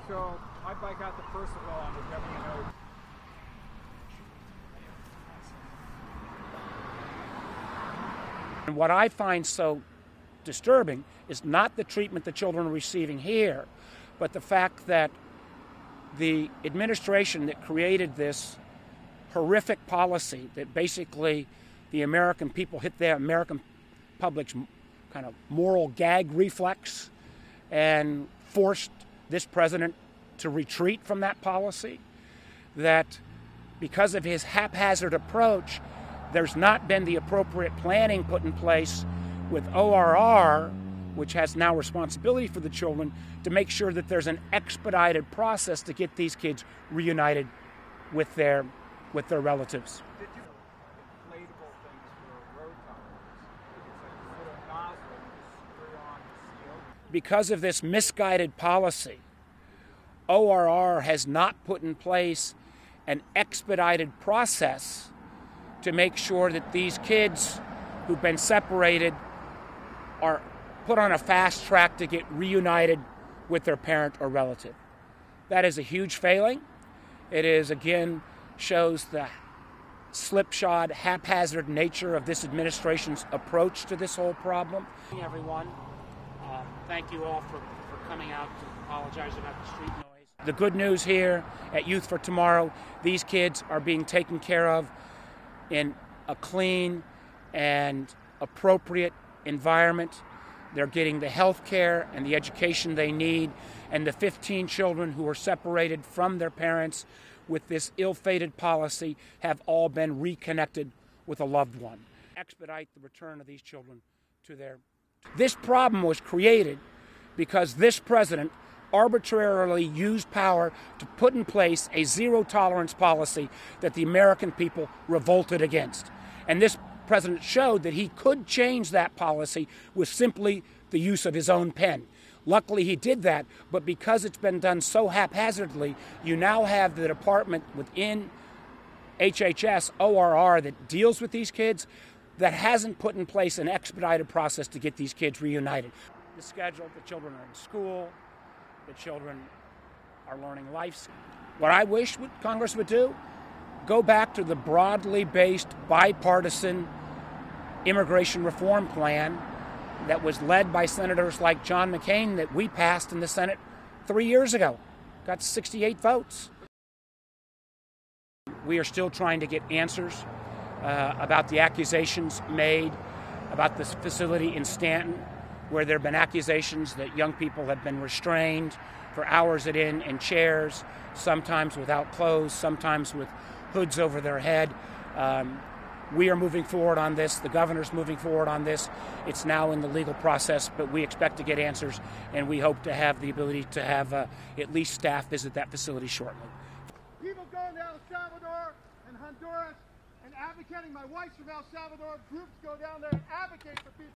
So I bike out to Percival on the W&O. And what I find so disturbing is not the treatment the children are receiving here, but the fact that the administration that created this horrific policy that basically the American people hit the American public's kind of moral gag reflex and forced this president to retreat from that policy, that because of his haphazard approach, there's not been the appropriate planning put in place with ORR, which has now responsibility for the children, to make sure that there's an expedited process to get these kids reunited with their relatives. Did you inflatable things for road tires? It's like a little nozzle you screw on the seal. Because of this misguided policy, ORR has not put in place an expedited process to make sure that these kids who've been separated are put on a fast track to get reunited with their parent or relative. That is a huge failing. It is, again, shows the slipshod, haphazard nature of this administration's approach to this whole problem. Everyone, thank you all for coming out to apologize about the street noise. The good news here at Youth for Tomorrow, these kids are being taken care of in a clean and appropriate environment. They're getting the health care and the education they need, and the 15 children who were separated from their parents with this ill-fated policy have all been reconnected with a loved one. Expedite the return of these children to their... This problem was created because this president arbitrarily used power to put in place a zero-tolerance policy that the American people revolted against. And this president showed that he could change that policy with simply the use of his own pen. Luckily, he did that, but because it's been done so haphazardly, you now have the department within HHS, ORR, that deals with these kids that hasn't put in place an expedited process to get these kids reunited. The schedule, the children are in school, the children are learning life skills. What I wish Congress would do, go back to the broadly based bipartisan immigration reform plan that was led by senators like John McCain that we passed in the Senate 3 years ago. Got 68 votes. We are still trying to get answers about the accusations made about this facility in Stanton, where there have been accusations that young people have been restrained for hours at in chairs, sometimes without clothes, sometimes with hoods over their head. We are moving forward on this. The governor's moving forward on this. It's now in the legal process, but we expect to get answers, and we hope to have the ability to have at least staff visit that facility shortly. People going to El Salvador and Honduras and advocating. My wife's from El Salvador. Groups go down there and advocate for people.